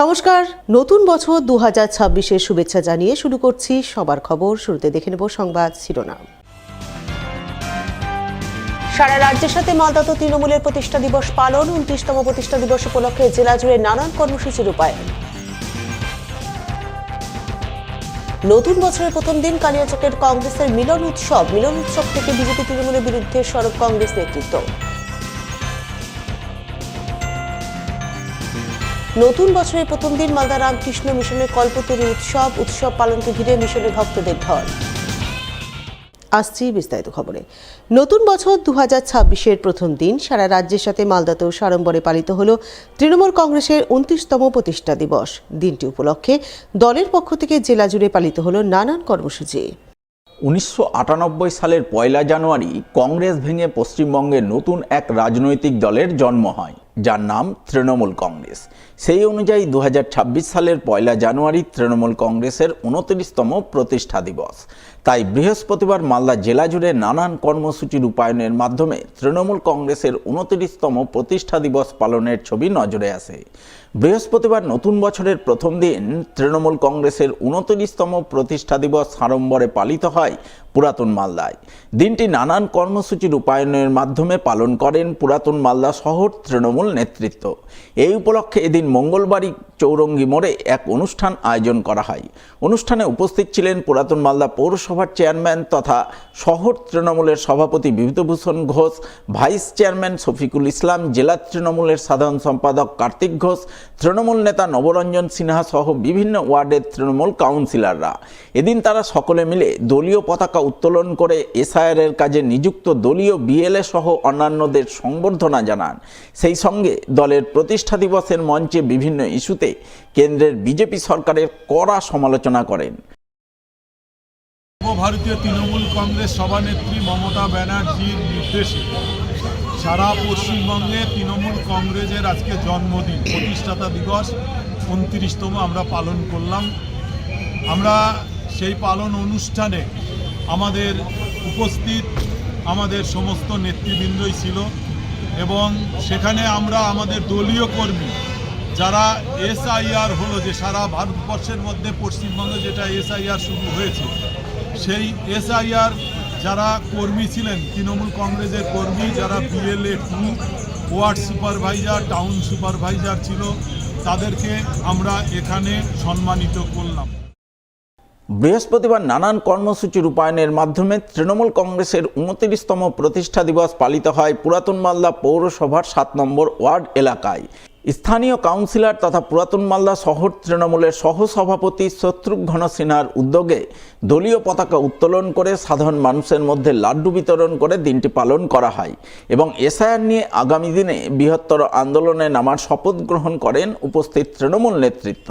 নমস্কার, নতুন বছর 2026-এর শুভেচ্ছা জানিয়ে শুরু করছি সবার খবর। শুরুতে দেখে নেব সংবাদ শিরোনাম। সারা রাজ্যের সাথে মালদাতে তৃণমূলের প্রতিষ্ঠা দিবস পালন। 29তম প্রতিষ্ঠা দিবস উপলক্ষে জেলা জুড়ে নানান কর্মসূচি রূপায়ণ। নতুন বছরের প্রথম দিন কালিয়াচকের কংগ্রেসের মিলন উৎসব থেকে বিজেপি তৃণমূলের বিরুদ্ধে সরব কংগ্রেস নেতৃত্ব। নতুন বছরের প্রথম দিন মালদা রামকৃষ্ণ মিশনের কল্পতরু উৎসব পালনকে ঘিরে মিশনের ভক্তদের ঢল। আসছি বিস্তারিত খবরে। নতুন বছর 2026-এর প্রথম দিন সারা রাজ্যের সাথে মালদাতেও সাড়ম্বরে পালিত হল তৃণমূল কংগ্রেসের 29তম প্রতিষ্ঠা দিবস। দিনটি উপলক্ষে দলের পক্ষ থেকে জেলা জুড়ে পালিত হল নানান কর্মসূচি। 1998 সালের 1 জানুয়ারি কংগ্রেস ভেঙে পশ্চিমবঙ্গে নতুন এক রাজনৈতিক দলের জন্ম হয়, যার নাম তৃণমূল কংগ্রেস। সেই অনুযায়ী 2026 সালের 1 জানুয়ারি তৃণমূল কংগ্রেসের 29তম প্রতিষ্ঠা দিবস। তাই বৃহস্পতিবার মালদা জেলা জুড়ে নানান কর্মসূচি রূপায়ণের মাধ্যমে তৃণমূল কংগ্রেসের 29তম প্রতিষ্ঠা দিবস পালনের ছবি নজরে আসে। বৃহস্পতিবার নতুন বছরের প্রথম দিন তৃণমূল কংগ্রেসের 29তম প্রতিষ্ঠা দিবস সাড়ম্বরে পালিত হয় পুরাতন মালদায়। দিনটি নানান কর্মসূচি রূপায়ণের মাধ্যমে পালন করেন পুরাতন মালদা শহর তৃণমূল নেতৃত্ব। এই উপলক্ষে এদিন মঙ্গলবারই চৌরঙ্গি মোড়ে এক অনুষ্ঠান আয়োজন করা হয়। অনুষ্ঠানে উপস্থিত ছিলেন পুরাতন মালদা পৌরসভার চেয়ারম্যান তথা শহর তৃণমূলের সভাপতি বিভূতিভূষণ ঘোষ, ভাইস চেয়ারম্যান শফিকুল ইসলাম, জেলা তৃণমূলের সাধারণ সম্পাদক কার্তিক ঘোষ, তৃণমূল নেতা নবরঞ্জন সিনহা সহ বিভিন্ন ওয়ার্ডের তৃণমূল কাউন্সিলররা। এদিন তারা সকলে মিলে দলীয় পতাকা উত্তোলন করে এসআইআর-এর কাজে নিযুক্ত দলীয় বিএলএ সহ অন্যান্যদের সংবর্ধনা জানান। সেই সঙ্গে দলের প্রতিষ্ঠা দিবসের মঞ্চে বিভিন্ন ইস্যুতে কেন্দ্রের বিজেপি সরকারের কড়া সমালোচনা করেন। ভারতীয় তৃণমূল কংগ্রেস সভানেত্রী মমতা ব্যানার্জির নির্দেশে সারা পশ্চিমবঙ্গে তৃণমূল কংগ্রেসের আজকে জন্মদিন, প্রতিষ্ঠাতা দিবস 29তম আমরা পালন করলাম। আমরা সেই পালন অনুষ্ঠানে আমাদের উপস্থিত আমাদের সমস্ত নেতৃবৃন্দই ছিল এবং সেখানে আমরা আমাদের দলীয় কর্মী যারা এসআইআর হলো, যে সারা ভারতবর্ষের মধ্যে পশ্চিমবঙ্গে যেটা এসআইআর শুরু হয়েছে, সেই এসআইআর যারা কর্মী ছিলেন তৃণমূল কংগ্রেসের কর্মী, যারা BLA 2 ward supervisor, town supervisor ছিল, তাদেরকে আমরা এখানে সম্মানিত করলাম। বৃহস্পতিবার নানান কর্মসূচি রূপায়ণের মাধ্যমে তৃণমূল কংগ্রেসের 29তম প্রতিষ্ঠা দিবস পালিত হয় পুরাতন মালদা পৌরসভার 7 নম্বর ওয়ার্ড এলাকায়। স্থানীয় কাউন্সিলর তথা পুরাতন মালদা শহর তৃণমূলের সহসভাপতি শত্রুঘ্ন সিনহার উদ্যোগে দলীয় পতাকা উত্তোলন করে সাধারণ মানুষের মধ্যে লাড্ডু বিতরণ করে দিনটি পালন করা হয় এবং এসআইআর নিয়ে আগামী দিনে বৃহত্তর আন্দোলনে নামার শপথ গ্রহণ করেন উপস্থিত তৃণমূল নেতৃত্ব।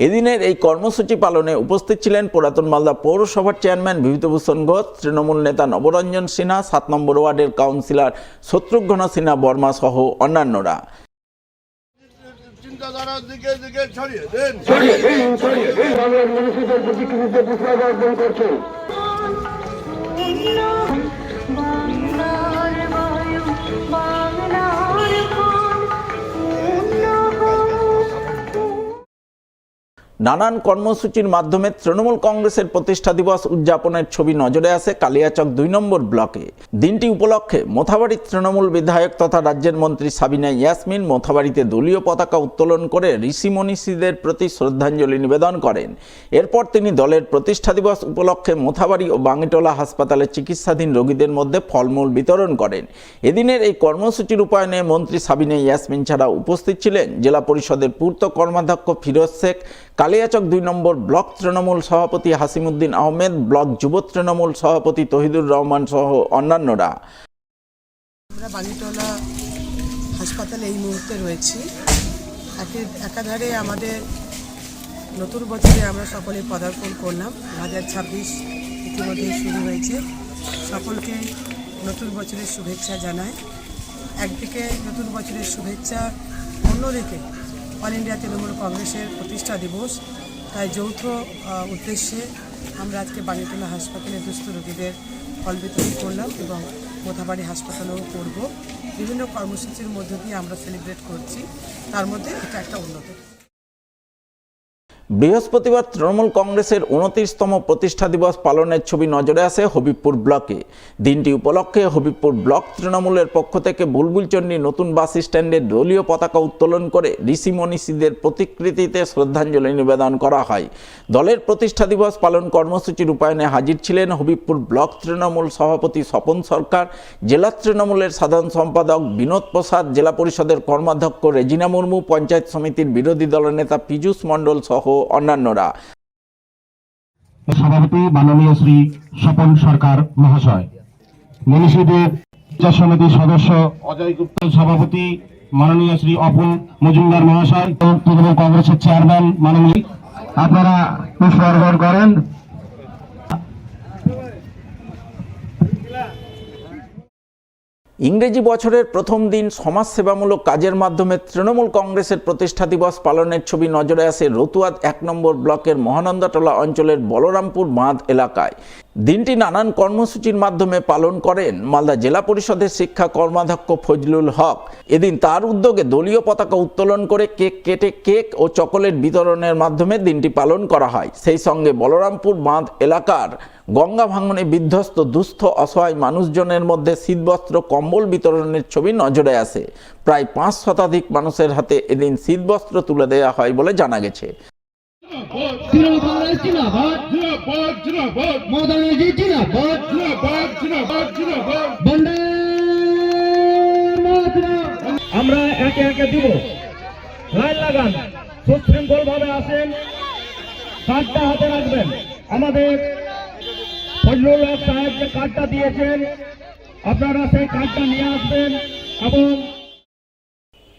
এদিনের এই কর্মসূচি পালনে উপস্থিত ছিলেন পুরাতন মালদা পৌরসভার চেয়ারম্যান বিভূতিভূষণ ঘোষ, তৃণমূল নেতা নবরঞ্জন সিনহা, 7 নম্বর ওয়ার্ডের কাউন্সিলর শত্রুঘ্ন সিনহা বর্মা সহ অন্যান্যরা। বাংলার মানুষের প্রতিক্রিয়াতে বিপ্লব অর্জন করছে। নানান কর্মসূচির মাধ্যমে তৃণমূল কংগ্রেসের প্রতিষ্ঠা দিবস উদযাপনের ছবি নজরে আসে কালিয়াচক 2 নম্বর ব্লকে। দিনটি উপলক্ষে মোথাবাড়ির তৃণমূল বিধায়ক তথা রাজ্যের মন্ত্রী সাবিনা ইয়াসমিন মোথাবাড়িতে দলীয় পতাকা উত্তোলন করে ঋষি মনীষীদের প্রতি শ্রদ্ধাঞ্জলি নিবেদন করেন। এরপর তিনি দলের প্রতিষ্ঠা দিবস উপলক্ষে মোথাবাড়ি ও বাঙ্গিটোলা হাসপাতালে চিকিৎসাধীন রোগীদের মধ্যে ফলমূল বিতরণ করেন। এদিনের এই কর্মসূচি রূপায়ণে মন্ত্রী সাবিনা ইয়াসমিন ছাড়া উপস্থিত ছিলেন জেলা পরিষদের পূর্ত কর্মাধ্যক্ষ ফিরোজ শেখ, কালিয়াচক 2 নম্বর ব্লক তৃণমূল সভাপতি হাসিমুদ্দিন আহমেদ, ব্লক যুব তৃণমূল সভাপতি তহিদুর রহমান সহ অন্যান্যরা। আমরা বাঙ্গিটোলা হাসপাতালে এই মুহূর্তে রয়েছি। একাধারে আমাদের নতুন বছরে আমরা সকলে পদার্পণ করলাম। 2026 ইতিমধ্যে শুরু হয়েছে। সকলকে নতুন বছরের শুভেচ্ছা জানাই। একদিকে নতুন বছরের শুভেচ্ছা, অন্যদিকে অল ইন্ডিয়া তৃণমূল কংগ্রেসের প্রতিষ্ঠা দিবস, তাই যৌথ উদ্দেশ্যে আমরা আজকে বাঙ্গিটোলা হাসপাতালে দুস্থ রোগীদের ফল বিতরণ করলাম এবং মোথাবাড়ি হাসপাতালেও করব। বিভিন্ন কর্মসূচির মধ্য দিয়ে আমরা সেলিব্রেট করছি, তার মধ্যে এটা একটা অন্যতম। বৃহস্পতিবার তৃণমূল কংগ্রেসের 29তম প্রতিষ্ঠা দিবস পালনের ছবি নজরে আসে হবিবপুর ব্লকে। দিনটি উপলক্ষে হবিবপুর ব্লক তৃণমূলের পক্ষ থেকে বুলবুলচন্ডী নতুন বাস স্ট্যান্ডে দলীয় পতাকা উত্তোলন করে ঋষি মনীষীদের প্রতিকৃতিতে শ্রদ্ধাঞ্জলি নিবেদন করা হয়। দলের প্রতিষ্ঠা দিবস পালন কর্মসূচি রূপায়ণে হাজির ছিলেন হবিবপুর ব্লক তৃণমূল সভাপতি স্বপন সরকার, জেলা তৃণমূলের সাধারণ সম্পাদক বিনোদ প্রসাদ, জেলা পরিষদের কর্মাধ্যক্ষ রেজিনা মুর্মু, পঞ্চায়েত সমিতির বিরোধী দলের নেতা পীযূষ মণ্ডল সহ অন্যান্যরা। সভাপতি মাননীয় শ্রী স্বপন সরকার মহাশয়, মনীষীদের সমিতির সদস্য অজয় গুপ্ত, সভাপতি মাননীয় শ্রী অপুল মজুমদার মহাশয়, তৃণমূল কংগ্রেসের চেয়ারম্যান মাননীয়, আপনারা পুষ্প অর্পণ করেন। ইংরেজি বছরের প্রথম দিন সমাজসেবামূলক কাজের মাধ্যমে তৃণমূল কংগ্রেসের প্রতিষ্ঠা দিবস পালনের ছবি নজরে আসে রতুয়া 1 নম্বর ব্লকের মহানন্দাটোলা অঞ্চলের বলরামপুর বাঁধ এলাকায়। দিনটি নানান কর্মসূচির মাধ্যমে পালন করেন মালদা জেলা পরিষদের শিক্ষা কর্মাধ্যক্ষ ফজলুল হক। এদিন তার উদ্যোগে দলীয় পতাকা উত্তোলন করে কেক কেটে কেক ও চকোলেট বিতরণের মাধ্যমে দিনটি পালন করা হয়। সেই সঙ্গে বলরামপুর বাঁধ এলাকার গঙ্গা ভাঙনে বিধ্বস্ত দুস্থ অসহায় মানুষজনের মধ্যে শীতবস্ত্র কম্বল বিতরণের ছবি নজরে আসে। প্রায় 5 শতাধিক মানুষের হাতে এদিন শীতবস্ত্র তুলে দেওয়া হয় বলে জানা গেছে। আমরা একে একে দিব, লাইন লাগান, সুশৃঙ্খল ভাবে আসেন, কার্ডটা হাতে রাখবেন। আমাদের ফজলুল হক সাহেব যে কার্ডটা দিয়েছেন, আপনারা সেই কার্ডটা নিয়ে আসবেন। এবং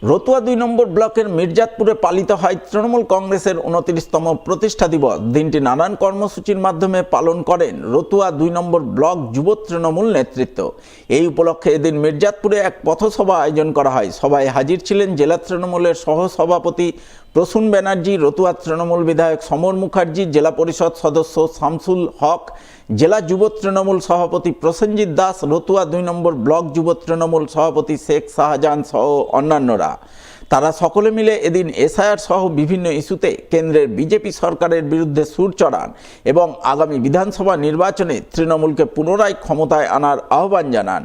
রতুয়া 2 নম্বর ব্লকের মির্জাতপুরে পালিত হয় তৃণমূল কংগ্রেসের 29তম প্রতিষ্ঠা দিবস। দিনটি নানান কর্মসূচির মাধ্যমে পালন করেন রতুয়া 2 নম্বর ব্লক যুব তৃণমূল নেতৃত্ব। এই উপলক্ষে এদিন মির্জাতপুরে এক পথসভা আয়োজন করা হয়। সভায় হাজির ছিলেন জেলা তৃণমূলের সহসভাপতি প্রসূন ব্যানার্জি, রতুয়া তৃণমূল বিধায়ক সমর মুখার্জি, জেলা পরিষদ সদস্য শামসুল হক, জেলা যুব তৃণমূল সভাপতি প্রসেনজিৎ দাস, রতুয়া 2 নম্বর ব্লক যুব তৃণমূল সভাপতি শেখ শাহজাহান সহ অন্যান্যরা। তারা সকলে মিলে এদিন এসআইআর সহ বিভিন্ন ইস্যুতে কেন্দ্রের বিজেপি সরকারের বিরুদ্ধে সুর চড়ান এবং আগামী বিধানসভা নির্বাচনে তৃণমূলকে পুনরায় ক্ষমতায় আনার আহ্বান জানান।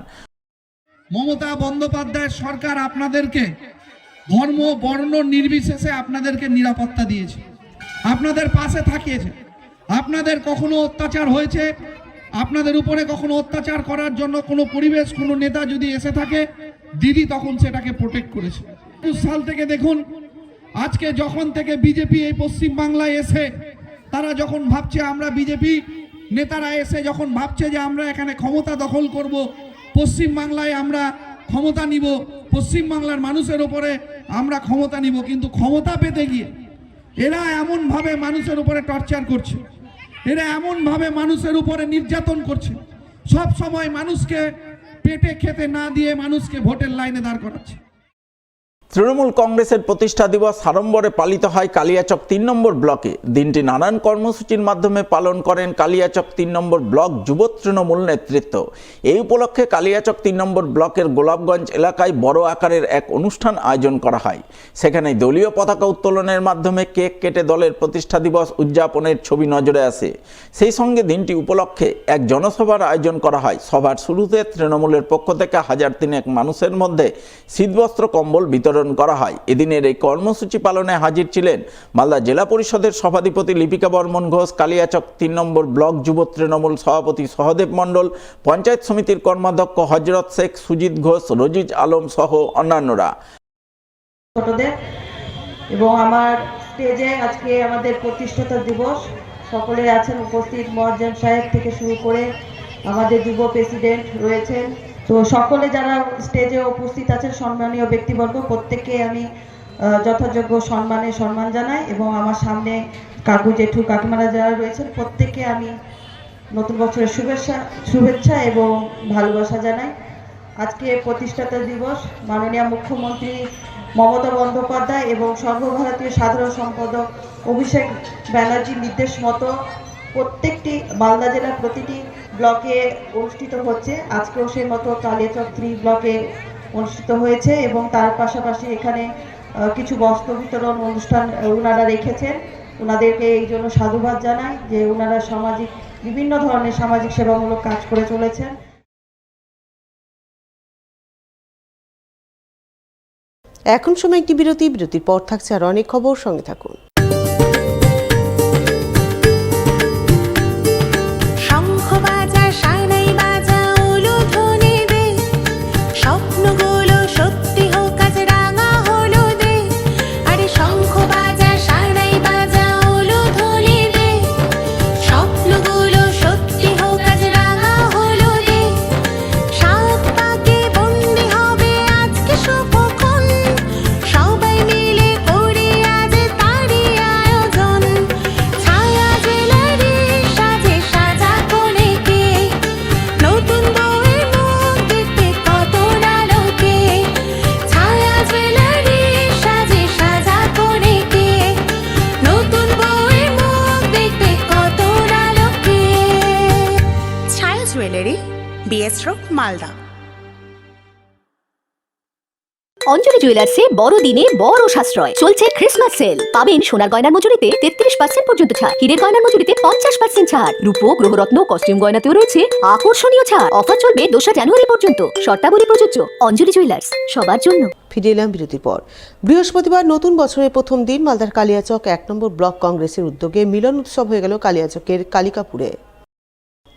মমতা বন্দ্যোপাধ্যায়ের সরকার আপনাদেরকে ধর্ম বর্ণ নির্বিশেষে আপনাদেরকে নিরাপত্তা দিয়েছে, আপনাদের পাশে থাকিয়েছে। আপনাদের কখনো অত্যাচার হয়েছে, আপনাদের উপরে কখনো অত্যাচার করার জন্য কোনো পরিবেশ, কোনো নেতা যদি এসে থাকে, দিদি তখন সেটাকে প্রোটেক্ট করেছে। ২০ সাল থেকে দেখুন, আজকে যখন থেকে বিজেপি এই পশ্চিম বাংলায় এসে, তারা যখন ভাবছে, আমরা বিজেপি নেতারা এসে যখন ভাবছে যে আমরা এখানে ক্ষমতা দখল করব, পশ্চিম বাংলায় আমরা ক্ষমতা নিব, পশ্চিম বাংলার মানুষের উপরে আমরা ক্ষমতা নিব, কিন্তু ক্ষমতা পেতে গিয়ে এরা এমনভাবে মানুষের উপরে টর্চার করছে, এরা এমনভাবে মানুষের উপরে নির্যাতন করছে, সব সময় মানুষকে পেটে খেতে না দিয়ে মানুষকে ভোটের লাইনে দাঁড় করাচ্ছে। তৃণমূল কংগ্রেসের প্রতিষ্ঠা দিবস সাড়ম্বরে পালিত হয় কালিয়াচক 3 নম্বর ব্লকে। দিনটি নানান কর্মসূচির মাধ্যমে পালন করেন কালিয়াচক 3 নম্বর ব্লক যুব তৃণমূল নেতৃত্ব। এই উপলক্ষে কালিয়াচক 3 নম্বর ব্লকের গোলাপগঞ্জ এলাকায় বড় আকারের এক অনুষ্ঠান আয়োজন করা হয়। সেখানে দলীয় পতাকা উত্তোলনের মাধ্যমে কেক কেটে দলের প্রতিষ্ঠা দিবস উদযাপনের ছবি নজরে আসে। সেই সঙ্গে দিনটি উপলক্ষে এক জনসভার আয়োজন করা হয়। সভার শুরুতে তৃণমূলের পক্ষ থেকে 1003 মানুষের মধ্যে শীতবস্ত্র কম্বল বিতরণ করা হয়। এদিনের এই কর্মসূচি পালনে হাজির ছিলেন মালদা জেলা পরিষদের সভাধিপতি লিপিকা বর্মন ঘোষ, কালিয়াচক 3 নম্বর ব্লক যুব তৃণমূল সভাপতি সহদেব মণ্ডল, পঞ্চায়েত সমিতির কর্মাধ্যক্ষ হজরত শেখ সুজিত ঘোষ, রজিজ আলম সহ অন্যান্যরা। ছোটদের এবং আমার স্টেজে আজকে আমাদের প্রতিষ্ঠাতা দিবস, সকলে আছেন উপস্থিত, মোয়াজ্জেম সাহেব থেকে শুরু করে আমাদের যুব প্রেসিডেন্ট রয়েছেন। তো সকলে যারা স্টেজে উপস্থিত আছেন, সম্মানীয় ব্যক্তিবর্গ, প্রত্যেককে আমি যথাযোগ্য সম্মান জানাই এবং আমার সামনে কাকু জেঠু কাকিমারা যারা রয়েছেন, প্রত্যেককে আমি নতুন বছরের শুভেচ্ছা এবং ভালোবাসা জানাই। আজকে প্রতিষ্ঠাতা দিবস মাননীয় মুখ্যমন্ত্রী মমতা বন্দ্যোপাধ্যায় এবং সর্বভারতীয় সাধারণ সম্পাদক অভিষেক ব্যানার্জির নির্দেশ মতো প্রত্যেকটি মালদা জেলার প্রতিটি ব্লকে অনুষ্ঠিত হচ্ছে। আজকেও সেই মতো কালিয়াচক 3 ব্লকে অনুষ্ঠিত হয়েছে এবং তার পাশাপাশি এখানে কিছু বস্ত্র বিতরণ অনুষ্ঠান ওনারা রেখেছেন। ওনাদেরকে এই জন্য সাধুবাদ জানাই যে ওনারা বিভিন্ন ধরনের সামাজিক সেবামূলক কাজ করে চলেছেন। এখন সময় একটি বিরতির পর থাকছে আর অনেক খবর, সঙ্গে থাকুন। মালদা। অঞ্জলি জুয়েলার্সে বড়দিনে বড় সাশ্রয় চলছে ক্রিসমাস সেল। পাবেন সোনার গয়নার মজুরিতে 33% পর্যন্ত ছাড়, হীরের গয়নার মজুরিতে 50% ছাড়, রূপো, গ্রহরত্ন, কস্টিউম গয়নাতেও রয়েছে আকর্ষণীয় ছাড়। অফার চলবে 2 জানুয়ারি পর্যন্ত। শর্তাবলী প্রযোজ্য। অঞ্জলি জুয়েলার্স, সবার জন্য। ফিরে এলাম বিরতির পর। বৃহস্পতিবার নতুন বছরের প্রথম দিন মালদার কালিয়াচক 1 নম্বর ব্লক কংগ্রেসের উদ্যোগে মিলন উৎসব হয়ে গেল কালিয়াচকের কালিকাপুরে।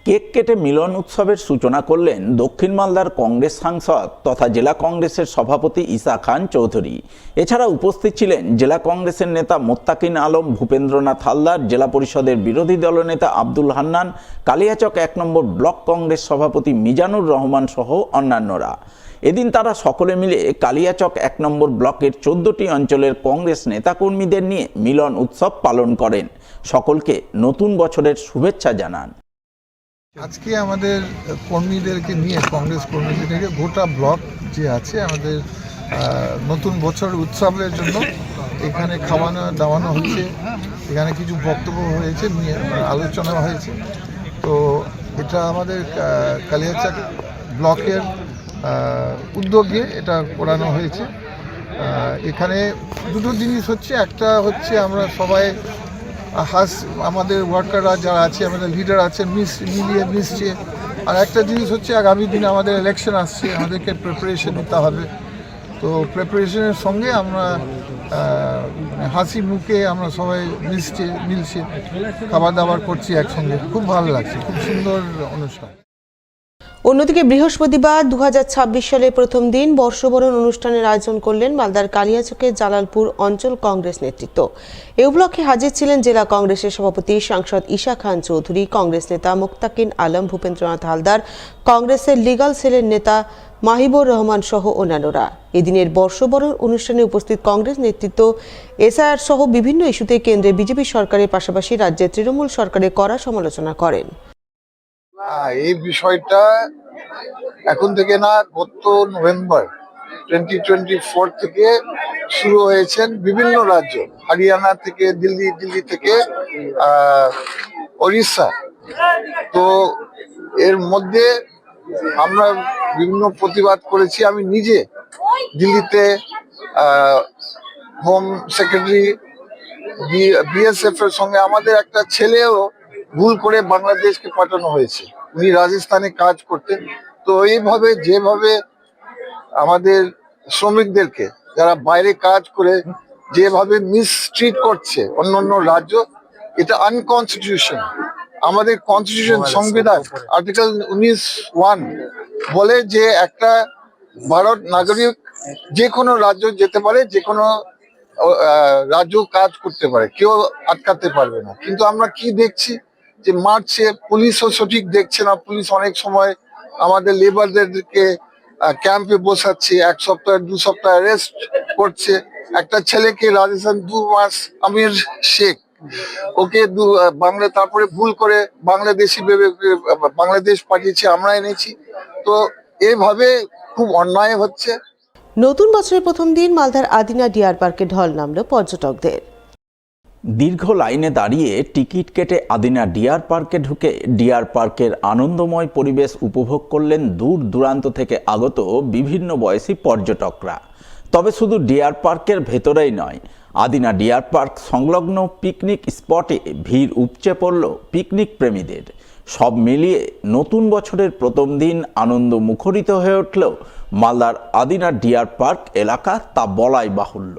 কেক কেটে মিলন উৎসবের সূচনা করলেন দক্ষিণ মালদার কংগ্রেস সাংসদ তথা জেলা কংগ্রেসের সভাপতি ঈসা খান চৌধুরী। এছাড়া উপস্থিত ছিলেন জেলা কংগ্রেসের নেতা মোত্তাকিন আলম, ভূপেন্দ্রনাথ হালদার, জেলা পরিষদের বিরোধী দলনেতা আব্দুল হান্নান, কালিয়াচক 1 নম্বর ব্লক কংগ্রেস সভাপতি মিজানুর রহমান সহ অন্যান্যরা। এদিন তারা সকলে মিলে কালিয়াচক 1 নম্বর ব্লকের 14টি অঞ্চলের কংগ্রেস নেতাকর্মীদের নিয়ে মিলন উৎসব পালন করেন। সকলকে নতুন বছরের শুভেচ্ছা জানান। আজকে আমাদের কর্মীদেরকে নিয়ে, কংগ্রেস কর্মীদেরকে গোটা ব্লক যে আছে আমাদের নতুন বছর উৎসবের জন্য এখানে খাওয়ানো দাওয়ানো হচ্ছে, এখানে কিছু বক্তব্য হয়েছে, আলোচনা হয়েছে। তো এটা আমাদের কালিয়াচক ব্লকের উদ্যোগে এটা করানো হয়েছে। এখানে দুটো জিনিস হচ্ছে, একটা হচ্ছে আমরা সবাই আমাদের ওয়ার্কাররা যারা আছে, আমাদের লিডার আছে, মিশছে। আর একটা জিনিস হচ্ছে আগামী দিনে আমাদের ইলেকশন আসছে, আমাদেরকে প্রিপারেশন নিতে হবে। তো প্রিপারেশনের সঙ্গে আমরা হাসি মুখে আমরা সবাই মিলছে খাবার দাবার করছি একসঙ্গে। খুব ভালো লাগছে, খুব সুন্দর অনুষ্ঠান। অন্যদিকে বৃহস্পতিবার 2026 সালের প্রথম দিন বর্ষবরণ অনুষ্ঠানের আয়োজন করলেন মালদার কালিয়াচকের জালালপুর অঞ্চল কংগ্রেস নেতৃত্ব। এই উপলক্ষে হাজির ছিলেন জেলা কংগ্রেসের সভাপতি সাংসদ ঈসা খান চৌধুরী, কংগ্রেস নেতা মোত্তাকিন আলম, ভূপেন্দ্রনাথ হালদার, কংগ্রেসের লিগাল সেলের নেতা মাহিবুর রহমান সহ অন্যান্যরা। এদিনের বর্ষবরণ অনুষ্ঠানে উপস্থিত কংগ্রেস নেতৃত্ব এসআইআর সহ বিভিন্ন ইস্যুতে কেন্দ্রে বিজেপি সরকারের পাশাপাশি রাজ্যের তৃণমূল সরকারের কড়া সমালোচনা করেন। এই বিষয়টা এখন থেকে না, গত নভেম্বর 2024 থেকে শুরু হয়েছেন বিভিন্ন রাজ্য, হরিয়ানা থেকে, দিল্লি থেকে ওড়িশা। তো এর মধ্যে আমরা বিভিন্ন প্রতিবাদ করেছি। আমি নিজে দিল্লিতে হোম সেক্রেটারি বিএসএফ এর সঙ্গে আমাদের একটা ছেলেও ভুল করে বাংলাদেশকে পাঠানো হয়েছে, উনি রাজস্থানে কাজ করতেন। তো এইভাবে যেভাবে আমাদের শ্রমিকদেরকে যারা বাইরে কাজ করে যেভাবে মিসট্রিট করছে অন্য রাজ্য, এটা আনকনস্টিটিউশন। আমাদের কনস্টিটিউশন, সংবিধান আর্টিকেল 19(1) বলে যে একটা ভারত নাগরিক যে কোনো রাজ্য যেতে পারে, যে কোনো রাজ্য কাজ করতে পারে, কেউ আটকাতে পারবে না। কিন্তু আমরা কি দেখছি যে মারছে, পুলিশও সঠিক দেখছে না। পুলিশ অনেক সময় আমাদের লেবারদেরকে ক্যাম্পে বসাচ্ছে, 1 সপ্তাহ 2 সপ্তাহ অ্যারেস্ট করছে। একটা ছেলেকে রাজস্থান 2 মাস, আমির শেখ, ওকে তারপরে ভুল করে বাংলাদেশি ভেবে বাংলাদেশ পাঠিয়েছে, আমরা এনেছি। তো এইভাবে খুব অন্যায় হচ্ছে। নতুন বছরের প্রথম দিন মালদার আদিনা ডিয়ার পার্কে ঢল নামল পর্যটকদের। দীর্ঘ লাইনে দাঁড়িয়ে টিকিট কেটে আদিনা ডিয়ার পার্কে ঢুকে ডিয়ার পার্কের আনন্দময় পরিবেশ উপভোগ করলেন দূর দূরান্ত থেকে আগত বিভিন্ন বয়সী পর্যটকরা। তবে শুধু ডিয়ার পার্কের ভেতরেই নয়, আদিনা ডিয়ার পার্ক সংলগ্ন পিকনিক স্পটে ভিড় উপচে পড়ল পিকনিক প্রেমীদের। সব মিলিয়ে নতুন বছরের প্রথম দিন আনন্দ মুখরিত হয়ে উঠল মালদার আদিনা ডিয়ার পার্ক এলাকা, তা বলাই বাহুল্য।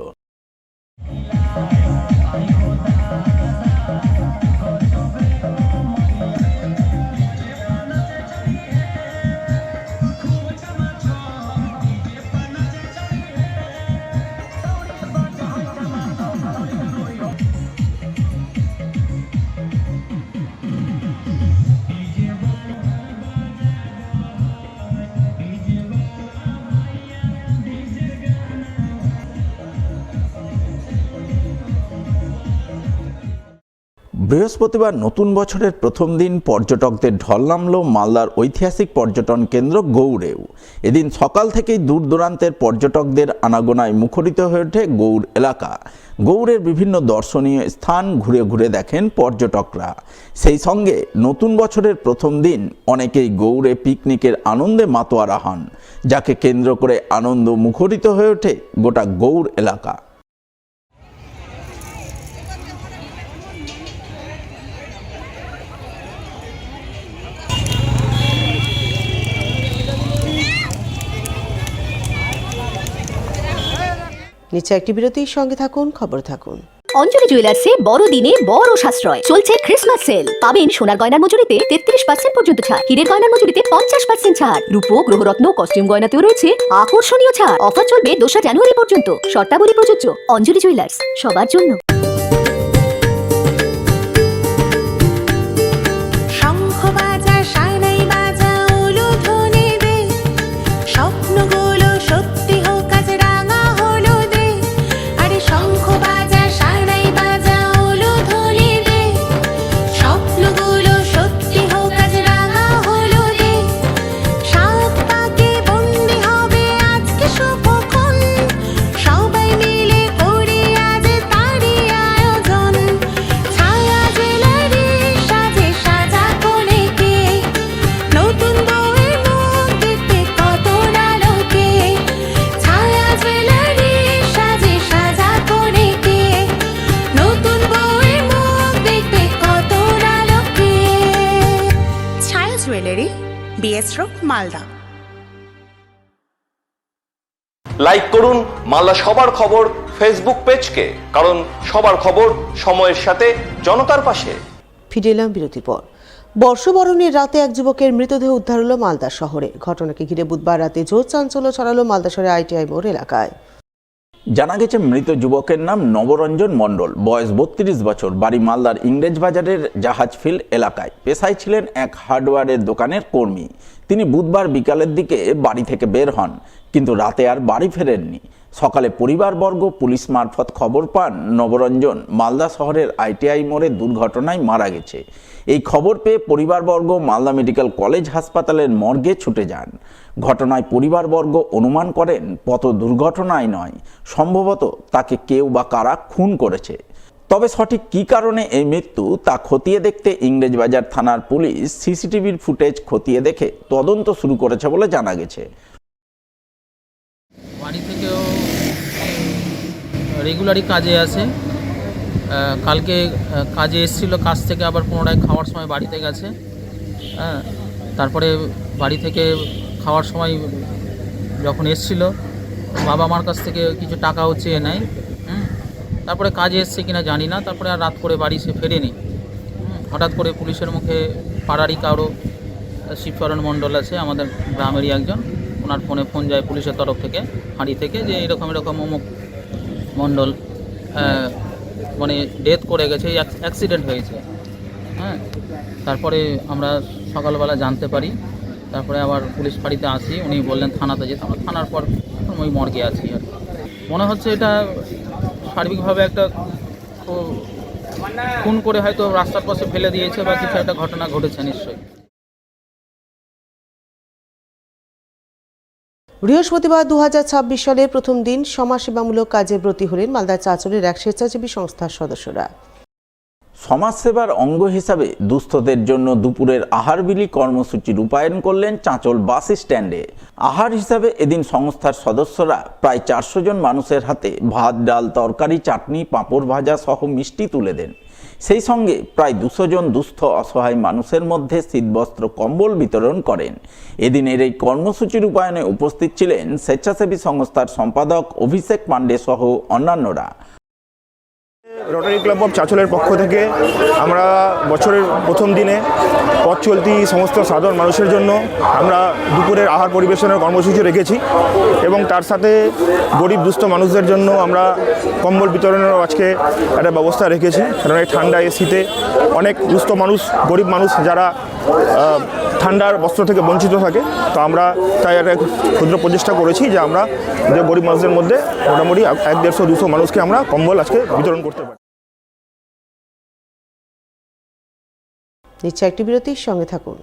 বৃহস্পতিবার নতুন বছরের প্রথম দিন পর্যটকদের ঢল নামল মালদার ঐতিহাসিক পর্যটন কেন্দ্র গৌড়েও। এদিন সকাল থেকেই দূর দূরান্তের পর্যটকদের আনাগোনায় মুখরিত হয়ে ওঠে গৌড় এলাকা। গৌড়ের বিভিন্ন দর্শনীয় স্থান ঘুরে ঘুরে দেখেন পর্যটকরা। সেই সঙ্গে নতুন বছরের প্রথম দিন অনেকেই গৌড়ে পিকনিকের আনন্দে মাতোয়ারা হন, যাকে কেন্দ্র করে আনন্দ মুখরিত হয়ে ওঠে গোটা গৌড় এলাকা। নিচে একটি বিরতির সঙ্গে থাকুন, খবর থাকুন। অঞ্জলি জুয়েলার্সে বড়দিনে বড় সাশ্রয় চলছে ক্রিসমাস সেল। পাবেন সোনার গয়নার মজুরিতে 33% পর্যন্ত ছাড়, হীরের গয়নার মজুরিতে 50% ছাড়, রূপো গ্রহরত্ন কস্টিউম গয়নাতেও রয়েছে আকর্ষণীয় ছাড়। অফার চলবে 2 জানুয়ারি পর্যন্ত। শর্তাবলী প্রযোজ্য। অঞ্জলি জুয়েলার্স, সবার জন্য। মালদা। লাইক করুন মালদা সবার খবর ফেসবুক পেজকে, কারণ সবার খবর সময়ের সাথে জনতার পাশে। ফিরে এলাম বিরতির পর। বর্ষবরণের রাতে এক যুবকের মৃতদেহ উদ্ধার হলো মালদা শহরে। ঘটনাকে ঘিরে বুধবার রাতে জোর চাঞ্চল্য ছড়ালো মালদা শহরের আইটিআই মোড় এলাকায়। জানা গেছে মৃত যুবকের নাম নবরঞ্জন মণ্ডল, বয়স 32 বছর, বাড়ি মালদার ইংরেজ বাজারের জাহাজফিল্ড এলাকায়। পেশায় ছিলেন এক হার্ডওয়্যারের দোকানের কর্মী। তিনি বুধবার বিকালের দিকে বাড়ি থেকে বের হন, কিন্তু রাতে আর বাড়ি ফেরেননি। সকালে পরিবারবর্গ পুলিশ মারফত খবর পান নবরঞ্জন মালদা শহরের আইটিআই মোড়ে দুর্ঘটনায় মারা গেছে। এই খবর পেয়ে পরিবারবর্গ মালদা মেডিকেল কলেজ হাসপাতালের মর্গে ছুটে যান। ঘটনায় পরিবারবর্গ অনুমান করেন পথ দুর্ঘটনায় নয়, সম্ভবত তাকে কেউ বা কারা খুন করেছে। তবে সঠিক কী কারণে এই মৃত্যু তা খতিয়ে দেখতে ইংরেজবাজার থানার পুলিশ সিসিটিভির ফুটেজ খতিয়ে দেখে তদন্ত শুরু করেছে বলে জানা গেছে। বাড়ি থেকেও রেগুলারই কাজে আসে। কালকে কাজে এসেছিল, কাজ থেকে আবার পুনরায় খাওয়ার সময় বাড়িতে গেছে। তারপরে বাড়ি থেকে খাওয়ার সময় যখন এসেছিল, বাবা মার কাছ থেকে কিছু টাকাও চেয়ে নেয়। তারপরে কাজে এসছে কিনা জানি না। তারপরে আর রাত করে বাড়ি সে ফেরেনি। হঠাৎ করে পুলিশের মুখে পাড়ারই কারো শিবচরণ মণ্ডল আছে, আমাদের গ্রামেরই একজন, ওনার ফোনে ফোন যায় পুলিশের তরফ থেকে, হাঁড়ি থেকে, যে এরকম এরকম অমুক মণ্ডল মানে ডেথ করে গেছে, অ্যাক্সিডেন্ট হয়েছে। তারপরে আমরা সকালবেলা জানতে পারি। তারপরে আবার পুলিশ ফাঁড়িতে আসি, উনি বললেন থানাতে যেতে। আমরা থানার পর ওই মর্গে আছি। আর মনে হচ্ছে এটা সার্বিকভাবে একটা খুন করে হয়তো রাস্তার পাশে ফেলে দিয়েছে বা কিছু একটা ঘটনা ঘটেছে নিশ্চয়ই। বৃহস্পতিবার 2026 সালের প্রথম দিন সমাজসেবামূলক কাজে ব্রতী হলেন মালদার চাঁচলের এক স্বেচ্ছাসেবী সংস্থার সদস্যরা। সমাজসেবার অঙ্গ হিসাবে দুস্থদের জন্য দুপুরের আহার বিলি কর্মসূচি রূপায়ণ করলেন চাঁচল বাস স্ট্যান্ডে। আহার হিসাবে এদিন সংস্থার সদস্যরা প্রায় 400 জন মানুষের হাতে ভাত, ডাল, তরকারি, চাটনি, পাঁপড় ভাজা সহ মিষ্টি তুলে দেন। সেই সঙ্গে প্রায় 200 জন দুস্থ অসহায় মানুষের মধ্যে শীতবস্ত্র, কম্বল বিতরণ করেন। এদিনের এই কর্মসূচি রূপায়ণে উপস্থিত ছিলেন স্বেচ্ছাসেবী সংস্থার সম্পাদক অভিষেক পাণ্ডে সহ অন্যান্যরা। রোটারি ক্লাব অফ চাঁচলের পক্ষ থেকে আমরা বছরের প্রথম দিনে পথ চলতি সমস্ত সাধারণ মানুষের জন্য আমরা দুপুরের আহার পরিবেশনের কর্মসূচি রেখেছি এবং তার সাথে গরিব দুস্থ মানুষদের জন্য আমরা কম্বল বিতরণেরও আজকে একটা ব্যবস্থা রেখেছি। কারণ এই ঠান্ডা শীতে অনেক দুস্থ মানুষ, গরিব মানুষ যারা ঠান্ডার বস্ত্র থেকে বঞ্চিত থাকে, তো আমরা তাই একটা ক্ষুদ্র প্রচেষ্টা করেছি যে আমরা যে গরিব মানুষদের মধ্যে মোটামুটি 150-200 মানুষকে আমরা কম্বল আজকে বিতরণ করতে পারি। নিচ্ছে একটি বিরতির সঙ্গে থাকুন।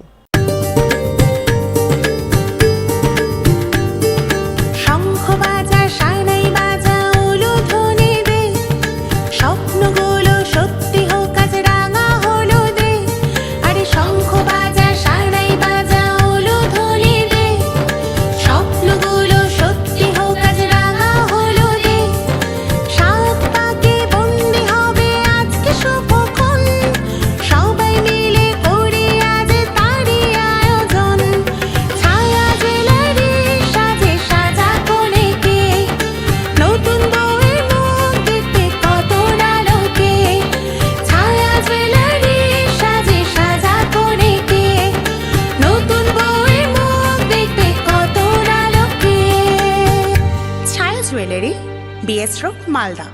মালদা।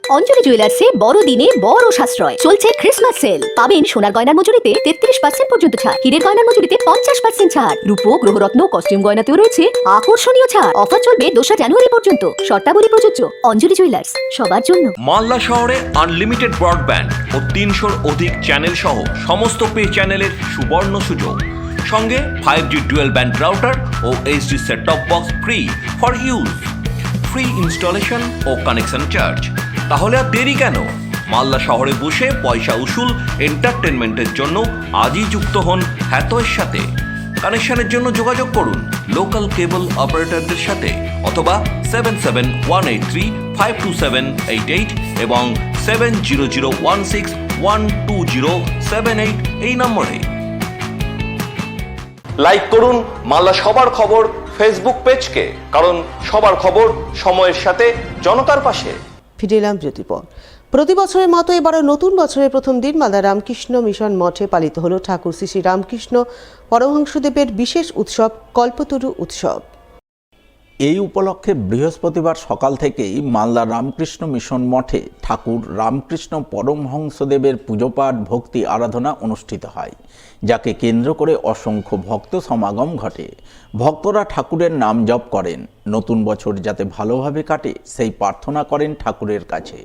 অঞ্জলি জুয়েলার্সে বড়দিনে বড় সাশ্রয় চলছে ক্রিসমাস সেল। পাবেন সোনার গয়নার মজুরিতে 33% পর্যন্ত ছাড়, হীরের গয়নার মজুরিতে 50% ছাড়, রূপো, গ্রহরত্ন, কস্টিউম গয়নাতেও রয়েছে আকর্ষণীয় ছাড়। অফার চলবে 2 জানুয়ারি পর্যন্ত। শর্তাবলী প্রযোজ্য। অঞ্জলি জুয়েলার্স, সবার জন্য। মালদা শহরে আনলিমিটেড ব্রডব্যান্ড ও 300-র অধিক চ্যানেল সহ সমস্ত পে চ্যানেলের সুবর্ণ সুযোগ। সঙ্গে 5G ডুয়েল ব্যান্ড রাউটার ও HD set top box free for use. Free installation ও কানেকশন চার্জ। তাহলে আর দেরি কেন? মালদা শহরে বসে পয়সা উসুল এন্টারটেনমেন্টের জন্য আজই যুক্ত হন হ্যাথওয়ের সাথে। কানেকশনের জন্য যোগাযোগ করুন লোকাল কেবল অপারেটরদের সাথে অথবা 7718352788 এবং 7001612078 এই নম্বরে। লাইক করুন মালদা সবার খবর ফেসবুক পেজকে, কারণ সবার খবর সময়ের সাথে জনতার পাশে। ফিরে এলাম বিরতির পর। প্রতি বছরের মতো এবারও নতুন বছরের প্রথম দিন মালদা রামকৃষ্ণ মিশন মঠে পালিত হলো ঠাকুর শ্রী শ্রী রামকৃষ্ণ পরমহংসদেবের বিশেষ উৎসব কল্পতরু উৎসব। এই উপলক্ষে বৃহস্পতিবার সকাল থেকেই মালদা রামকৃষ্ণ মিশন মঠে ঠাকুর রামকৃষ্ণ পরমহংসদেবের পুজোপাঠ, ভক্তি আরাধনা অনুষ্ঠিত হয়, যাকে কেন্দ্র করে অসংখ্য ভক্ত সমাগম ঘটে। ভক্তরা ঠাকুরের নাম জপ করেন, নতুন বছর যাতে ভালোভাবে কাটে সেই প্রার্থনা করেন ঠাকুরের কাছে।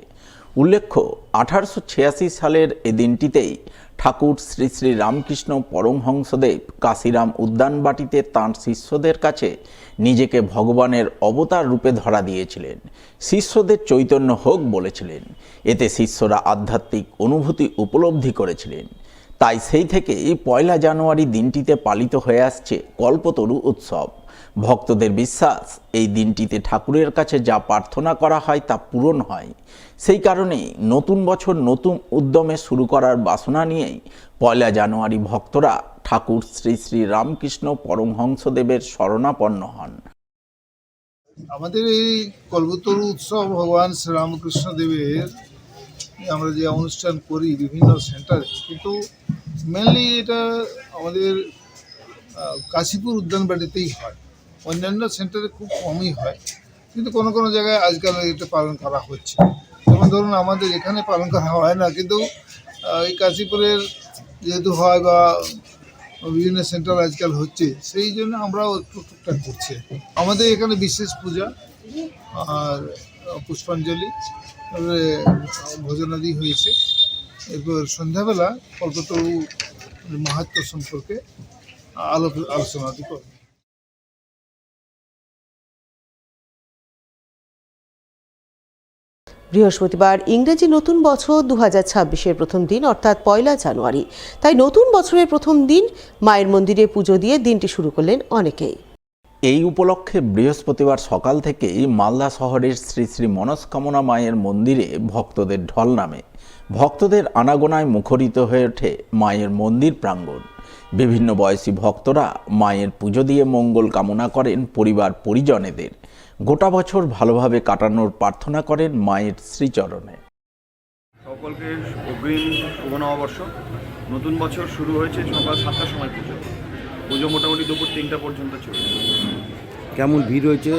উল্লেখ্য, 1886 সালের এ দিনটিতেই ঠাকুর শ্রী শ্রী রামকৃষ্ণ পরমহংসদেব কাশিরাম উদ্যানবাটিতে তাঁর শিষ্যদের কাছে নিজেকে ভগবানের অবতার রূপে ধরা দিয়েছিলেন। শিষ্যদের চৈতন্য হোক বলেছিলেন। এতে শিষ্যরা আধ্যাত্মিক অনুভূতি উপলব্ধি করেছিলেন। তাই সেই থেকেই 1 জানুয়ারি দিনটিতে পালিত হয়ে আসছে কল্পতরু উৎসব। ভক্তদের বিশ্বাস, এই দিনটিতে ঠাকুরের কাছে যা প্রার্থনা করা হয় তা পূরণ হয়। সেই কারণেই নতুন বছর নতুন উদ্যমে শুরু করার বাসনা নিয়েই 1 জানুয়ারি ভক্তরা ঠাকুর শ্রী শ্রী রামকৃষ্ণ পরমহংসদেবের শরণাপন্ন হন। আমাদের এই কল্পতরু উৎসব ভগবান শ্রীরামকৃষ্ণ দেবের আমরা যে অনুষ্ঠান করি বিভিন্ন সেন্টারে, কিন্তু মেনলি এটা আমাদের কাশীপুর উদ্যানবাটিতেই হয়। অন্যান্য সেন্টারে খুব কমই হয়, কিন্তু কোনো কোনো জায়গায় আজকাল এটা পালন করা হচ্ছে। যেমন ধরুন আমাদের এখানে পালন করা হয় না, কিন্তু এই কাশীপুরের যেহেতু হয় বা বিভিন্ন সেন্টার আজকাল হচ্ছে, সেই জন্য আমরাও একটু টুকটাক করছি। আমাদের এখানে বিশেষ পূজা আর পুষ্পাঞ্জলি, ভোজনাদি হয়েছে। এরপর সন্ধ্যাবেলা কল্পতরু মাহাত্ম্য সম্পর্কে আলোচনা করব। বৃহস্পতিবার ইংরেজি নতুন বছর 2026-এর প্রথম দিন অর্থাৎ 1 জানুয়ারি। তাই নতুন বছরের প্রথম দিন মায়ের মন্দিরে পুজো দিয়ে দিনটি শুরু করলেন অনেকেই। এই উপলক্ষে বৃহস্পতিবার সকাল থেকেই মালদা শহরের শ্রী শ্রী মনস্কামনা মায়ের মন্দিরে ভক্তদের ঢল নামে। ভক্তদের আনাগোনায় মুখরিত হয়ে ওঠে মায়ের মন্দির প্রাঙ্গণ। বিভিন্ন বয়সী ভক্তরা মায়ের পুজো দিয়ে মঙ্গল কামনা করেন পরিবার পরিজনেদের। গোটা বছর ভালোভাবে কাটানোর প্রার্থনা করেন মায়ের শ্রীচরণে। সকলকে অগ্রিম শুভ নববর্ষ। নতুন বছর শুরু হয়েছে সকাল 7টার সময় পুজো মোটামুটি দুপুর 3টা পর্যন্ত চলছে। কেমন ভিড় হয়েছে,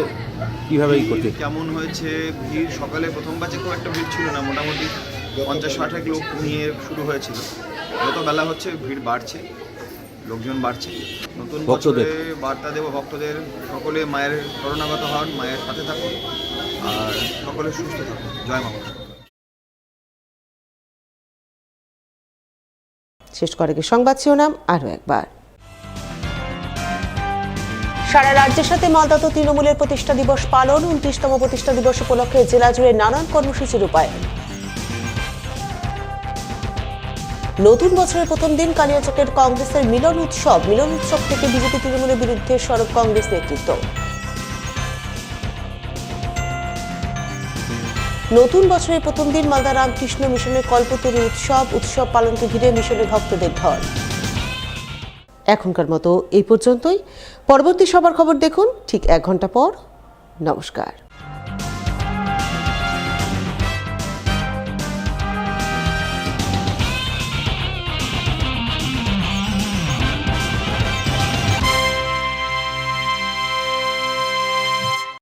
কিভাবে করতে কেমন হয়েছে ভিড়? সকালে প্রথম ব্যাচে খুব একটা ভিড় ছিল না, মোটামুটি 50-60 লোক নিয়ে শুরু হয়েছিল। যত বেলা হচ্ছে ভিড় বাড়ছে, লোকজন বাড়ছে। নতুন বছরে বার্তা দেব ভক্তদের, সকলে মায়ের শরণাগত হন, মায়ের সাথে থাকুন আর সকলে সুস্থ থাকুন। জয় মা। শেষ করে সংবাদ শিরোনাম আরও একবার। সারা রাজ্যের সাথে মালদাতে তৃণমূলের প্রতিষ্ঠা দিবস পালন। 29তম প্রতিষ্ঠা দিবস উপলক্ষে জেলা জুড়ে নানান কর্মসূচি রূপায়ণ। নতুন বছরের প্রথম দিন কালিয়াচকের কংগ্রেসের মিলন উৎসব থেকে বিজেপি তৃণমূলের বিরুদ্ধে সরব কংগ্রেস নেতৃত্ব। নতুন বছরের প্রথম দিন মালদা রামকৃষ্ণ মিশনের কল্পতরু উৎসব পালনকে ঘিরে মিশনে ভক্তদের ঢল। এখনকার মতো এই পর্যন্তই। পরবর্তী সবার খবর দেখুন ঠিক 1 ঘন্টা পর। নমস্কার।